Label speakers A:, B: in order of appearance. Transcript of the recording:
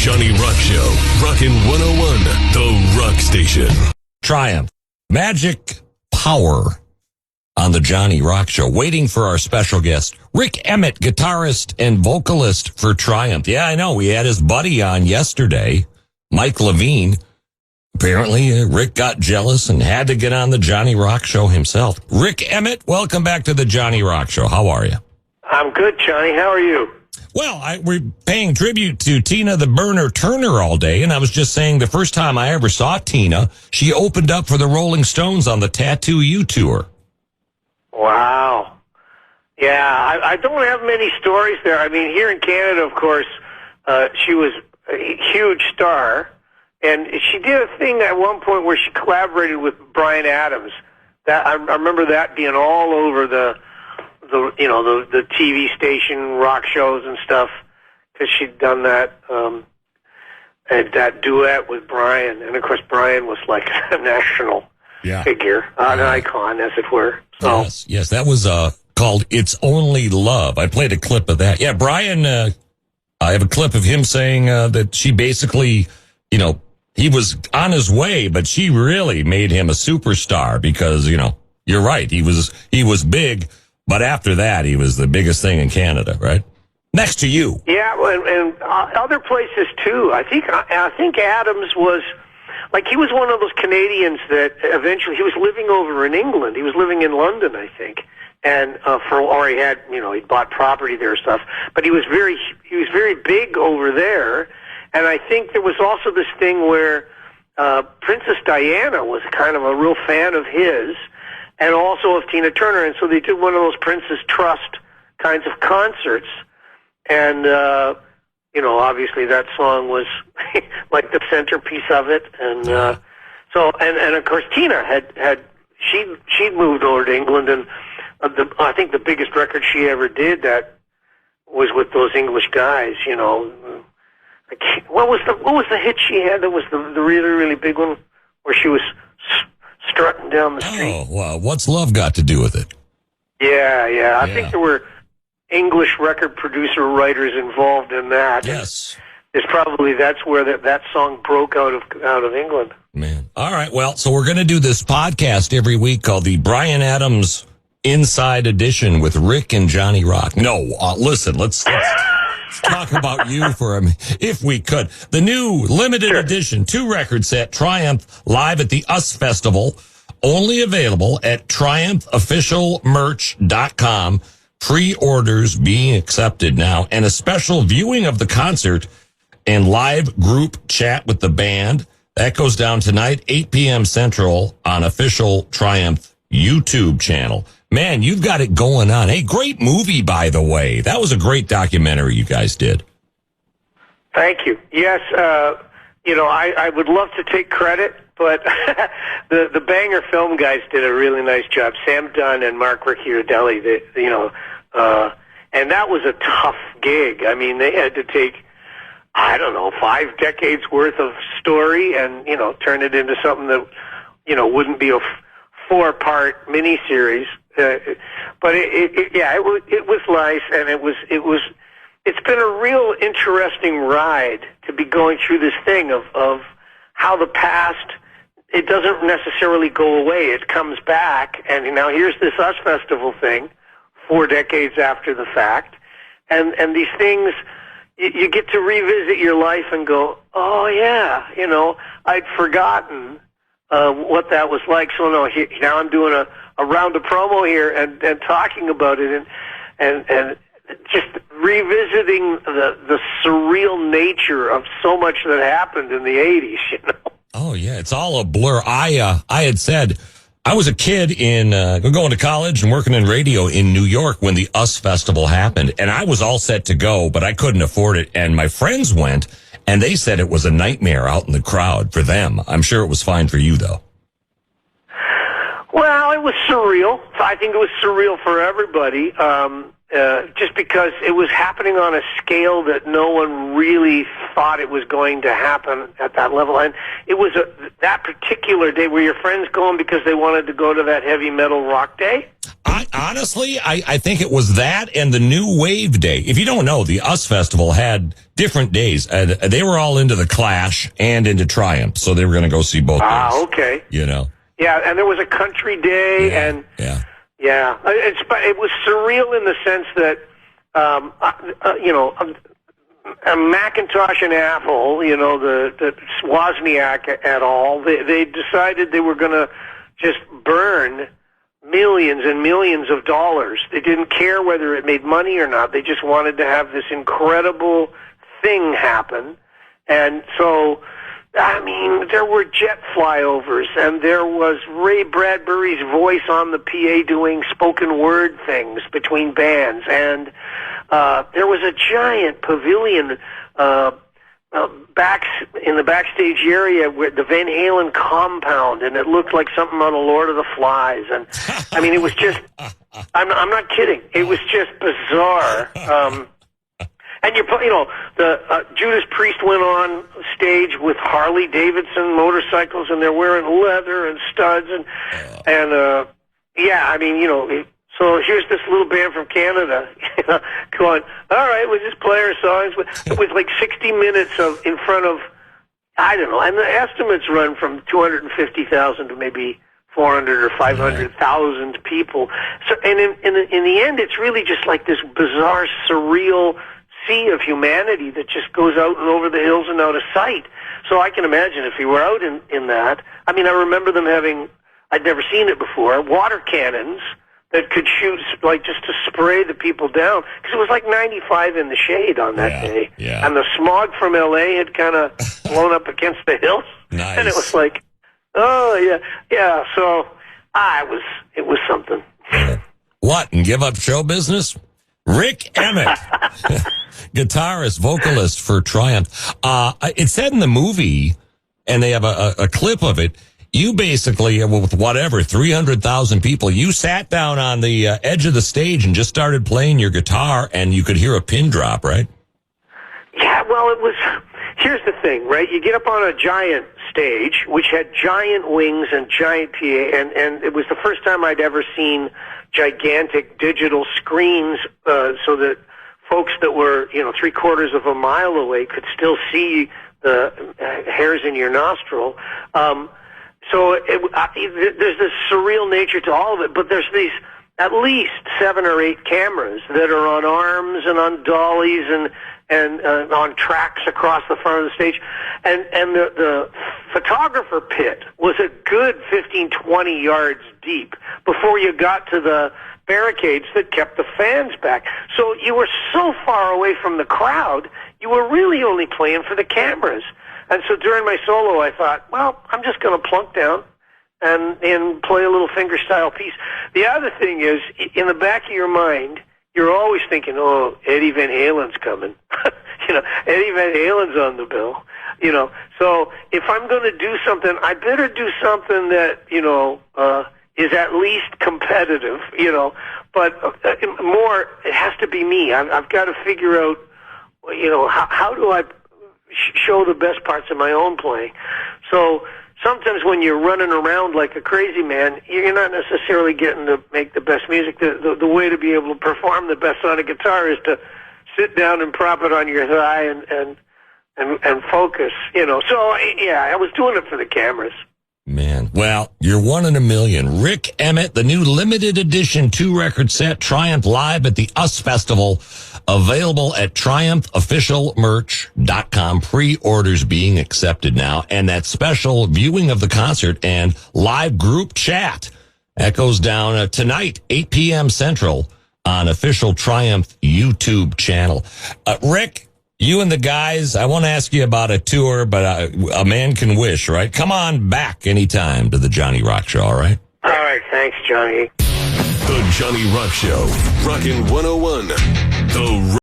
A: Johnny Rock Show. Rockin' 101, the Rock Station.
B: Triumph. Magic Power on the Johnny Rock Show. Waiting for our special guest, Rik Emmett, guitarist and vocalist for Triumph. Yeah, I know. We had his buddy on yesterday, Mike Levine. Apparently, Rick got jealous and had to get on the Johnny Rock Show himself. Rik Emmett, welcome back to the Johnny Rock Show. How are you?
C: I'm good, Johnny. How are you?
B: Well, we're paying tribute to Tina the Burner Turner all day, and I was just saying the first time I ever saw Tina, she opened up for the Rolling Stones on the Tattoo You tour.
C: Wow. Yeah, I don't have many stories there. I mean, here in Canada, of course, she was a huge star. And she did a thing at one point where she collaborated with Bryan Adams. That I remember that being all over the TV station rock shows and stuff, because she'd done that that duet with Bryan. And of course, Bryan was like a national figure, an icon, as it were. So.
B: Yes, that was called "It's Only Love." I played a clip of that. Yeah, Bryan. I have a clip of him saying that she basically, he was on his way, but she really made him a superstar because, you're right. He was big, but after that, he was the biggest thing in Canada, right? Next to you. Yeah,
C: and other places too. I think Adams was, he was one of those Canadians that eventually, he was living over in England. He was living in London, I think. And, or he had, he bought property there and stuff, but he was very big over there. And I think there was also this thing where Princess Diana was kind of a real fan of his, and also of Tina Turner. And so they did one of those Princess Trust kinds of concerts. And, obviously that song was like the centerpiece of it. And and of course Tina she'd moved over to England, and I think the biggest record she ever did that was with those English guys, What was the hit she had that was the really, really big one where she was strutting down the street?
B: Oh, well, what's love got to do with it?
C: Yeah. I think there were English record producer writers involved in that.
B: Yes.
C: That's where that song broke out of England.
B: Man. All right. Well, so we're going to do this podcast every week called the Bryan Adams Inside Edition with Rick and Johnny Rock. No, listen, let's talk about you for a minute, if we could. The new limited edition 2-record set, Triumph, live at the US Festival, only available at triumphofficialmerch.com. Pre-orders being accepted now, and a special viewing of the concert and live group chat with the band. That goes down tonight, 8 p.m. Central on official Triumph YouTube channel. Man, you've got it going on. Hey, great movie, by the way. That was a great documentary you guys did.
C: Thank you. Yes, I would love to take credit, but the Banger Film guys did a really nice job. Sam Dunn and Mark Ricciardelli, and that was a tough gig. I mean, they had to take, 5 decades worth of story and, turn it into something that, wouldn't be a 4-part miniseries. But it was nice, and it's been a real interesting ride to be going through this thing of how the past, it doesn't necessarily go away. It comes back, and now here's this US Festival thing 4 decades after the fact, and these things, you get to revisit your life and go, oh yeah, I'd forgotten what that was like. So now I'm doing a round of promo here and talking about it and just revisiting the surreal nature of so much that happened in the 80s,
B: Oh yeah, it's all a blur. I had said I was a kid in going to college and working in radio in New York when the US Festival happened, and I was all set to go, but I couldn't afford it. And my friends went, and they said it was a nightmare out in the crowd for them. I'm sure it was fine for you, though.
C: Well, it was surreal. I think it was surreal for everybody, just because it was happening on a scale that no one really thought it was going to happen at that level. And it was that particular day. Were your friends going because they wanted to go to that heavy metal rock day?
B: Honestly, I think it was that and the New Wave Day. If you don't know, the US Festival had different days. They were all into the Clash and into Triumph, so they were going to go see both days.
C: Okay.
B: You know.
C: Yeah, and there was a country day, and it was surreal in the sense that, Macintosh and Apple, the Wozniak et al., they decided they were going to just burn millions and millions of dollars. They didn't care whether it made money or not. They just wanted to have this incredible thing happen. And so, I mean, there were jet flyovers, and there was Ray Bradbury's voice on the PA doing spoken word things between bands, and there was a giant pavilion back in the backstage area where the Van Halen compound, and it looked like something on a Lord of the Flies. And I mean, it was just, I'm not kidding. It was just bizarre. And the Judas Priest went on stage with Harley Davidson motorcycles, and they're wearing leather and studs, so here's this little band from Canada going, all right, we'll just play our songs. It was like 60 minutes in front of, I don't know, and the estimates run from 250,000 to maybe 400 or 500,000 people. So, and in the end, it's really just like this bizarre, surreal sea of humanity that just goes out and over the hills and out of sight. So I can imagine if you were out in that. I mean, I remember them having, I'd never seen it before, water cannons that could shoot, like, just to spray the people down. Because it was like 95 in the shade on that day.
B: Yeah.
C: And the smog from L.A. had kind of blown up against the hills.
B: Nice.
C: And it was like, oh, yeah. Yeah, so, it was something.
B: What, and give up show business? Rik Emmett, guitarist, vocalist for Triumph. It said in the movie, and they have a clip of it, you basically, with 300,000 people, you sat down on the edge of the stage and just started playing your guitar, and you could hear a pin drop, right?
C: Yeah, well, here's the thing, right? You get up on a giant stage, which had giant wings and giant PA, and it was the first time I'd ever seen gigantic digital screens, so that folks that were, 3/4 of a mile away could still see the hairs in your nostril. So there's this surreal nature to all of it, but there's these at least 7 or 8 cameras that are on arms and on dollies and on tracks across the front of the stage. And the photographer pit was a good 15, 20 yards deep before you got to the barricades that kept the fans back. So you were so far away from the crowd, you were really only playing for the cameras. And so during my solo, I thought, well, I'm just going to plunk down and play a little fingerstyle piece. The other thing is, in the back of your mind, you're always thinking, oh, Eddie Van Halen's coming. Eddie Van Halen's on the bill. So if I'm going to do something, I better do something that, is at least competitive, but more, it has to be me. I've got to figure out, how do I show the best parts of my own playing. So sometimes when you're running around like a crazy man, you're not necessarily getting to make the best music. The way to be able to perform the best on a guitar is to sit down and prop it on your thigh and focus, So, yeah, I was doing it for the cameras.
B: Man, well, you're one in a million. Rik Emmett, the new limited edition 2-record set, Triumph Live at the US Festival, available at triumphofficialmerch.com. Pre-orders being accepted now, and that special viewing of the concert and live group chat that goes down tonight, 8 p.m. Central on official Triumph YouTube channel. Rick, you and the guys, I won't ask you about a tour, but a man can wish, right? Come on back anytime to the Johnny Rock Show, all right?
C: All right, thanks, Johnny.
A: The Johnny Rock Show, Rockin' 101. The